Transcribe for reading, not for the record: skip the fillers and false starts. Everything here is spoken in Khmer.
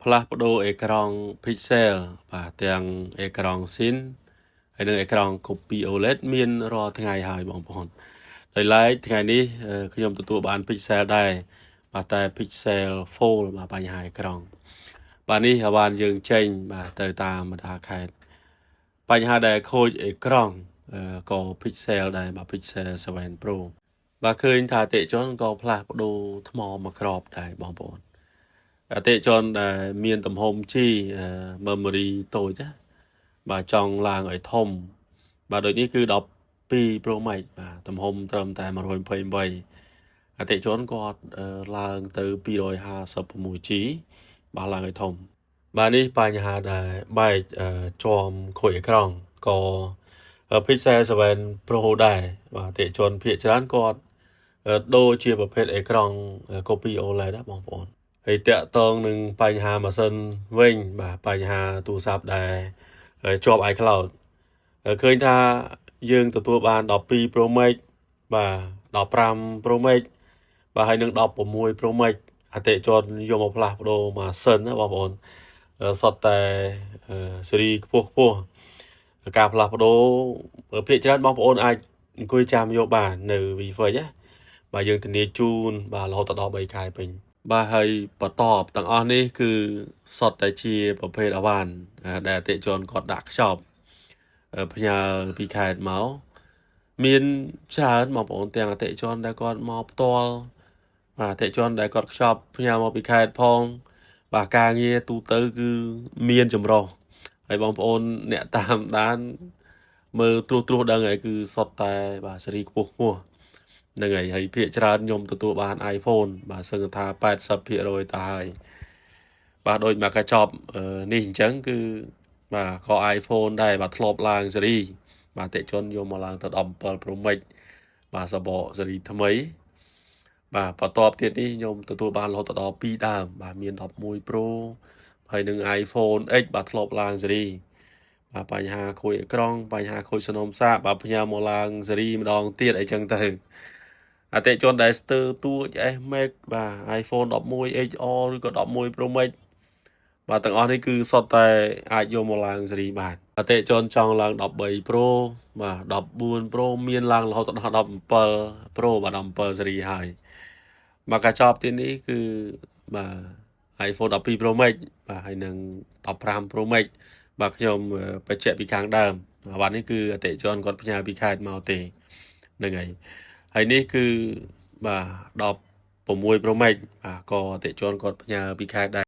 ផ្លាស់ប្ដូរអេក្រង់ pixel បាទទាំងអេក្រង់ Cine ហើយនិងអេក្រង់ Copy OLED មានរាល់ថ្ងៃហើយបងប្អូនដោយឡែកថ្ងៃនេះខ្ញុំទទួលបាន pixel ដែរបាទតែ pixel fold បាទបញ្ហាអេក្រង់បាទនេះបានយើងចេញបាទទៅតាមបណ្ដាខេត្តបញ្ហាដែលខូចអេក្រង់ក៏ pixel ដែរបាទ pixel 7 Pro បាទឃើញថាអតិថិជនក៏ផ្លាស់ប្ដូរថ្មមួយក្របដែរបងប្អូនអតិថិជនដែលមានទំហំជី memory តូចណាបាទចង់ឡើងឲ្យធំបាទដូចនេះគឺ12 Pro Max បាទទំហំត្រឹមតែ128អតិថិជនគាត់ឡើងទៅ 256G បាទឡើងឲ្យធំបាទនេះបញ្ហាដែលបែកជាប់ខូចអេក្រង់ក៏ Pixel 7 Pro ដែរបាទអតិថិជនភាគច្រើនគាត់ដូរជាប្រភេទអេក្រង់ Copy OLED ណាបងប្អូនហើយតាក់ទងនឹងបញ្ហាម៉ាស៊ីនវិញបាទបញ្ហាទូរស័ព្ទដែលជាប់ iCloud ឃើញថាយើងទទួលបាន12 Pro Max បាទ15 Pro Max បាទហើយនឹង16 Pro Max អតិថិជនយកមកផ្លាស់ប្ដូរម៉ាស៊ីនណាបងប្អូនសុទ្ធតែស៊េរីខ្ពស់ការផ្លាស់ប្ដូរភាគច្រើនបងប្អូនអាចអង្គុយចាំយកបាននៅ Vfix ណាបាទយើងធានាជូនបាទរហូតដល់3ខែពេញបាទហើយបន្ទាប់ទាំងអស់នេះគឺសុទ្ធតែជាប្រភេទអវ៉ាន់ដែលអតិថិជនគាត់ដាក់ខ្ចប់ផ្ញើពីខេត្តមកមានច្រើនបងប្អូនទាំងអតិថិជនដែលគាត់មកផ្ទាល់បាទអតិថិជនដែលគាត់ខ្ចប់ផ្ញើមកពីខេត្តផងបាទការងារទូទៅគឺមានចម្រុះហើយបងប្អូនអ្នកតាមដានមើលត្រួសដឹងហើយគឺសុទ្ធតែបាទស៊េរីខ្ពស់ហ្នឹងហើយភាគច្រើនខ្ញុំទទួលបាន iPhone បាទសឹងថា 80% តើហើយបាទដូចមកកញ្ចប់នេះអញ្ចឹងគឺបាទក៏ iPhone ដែរបាទធ្លាប់ឡើងស៊េរីបាទអតិថិជនយកមកឡើងទៅ17 Pro Max បាទសបកស៊េរីថ្មីបាទបន្ទាប់ទៀតនេះខ្ញុំទទួលបានរហូតដល់2ដើមបាទមាន11 Pro ហើយនឹង iPhone X បាទធ្លាប់ឡើងស៊េរីបាទបញ្ហាខូចអេក្រង់បញ្ហាខូចសំណុំសាកបាទផ្ញើមកឡើងស៊េរីម្ដងទៀតអីចឹងទៅអតិថិជនដែលស្ទើរទួច S Max បាទ iPhone 11 XR ឬក៏11 Pro Max បាទទាំងអស់នេះគឺសុទ្ធតែអាចយកមកឡើងស៊េរីបានអតិថិជនចង់ឡើង13 Pro បាទ14 Pro មានឡើងរហូតដល់17 Pro បាទ17ស៊េរីហើយមកកញ្ចប់ទៀតនេះគឺបាទ iPhone 12 Pro Max បាទហើយនឹង15 Pro Max បាទខ្ញុំបញ្ជាក់ពីខាងដើមបាទនេះគឺអតិថិជនគាត់ផ្ញើពីខេត្តមកទេហ្នឹងហើយនេះគឺបាទ16 Pro Max បាទក៏អតិថិជនគាត់ផ្ញើពីខេត្តដែរ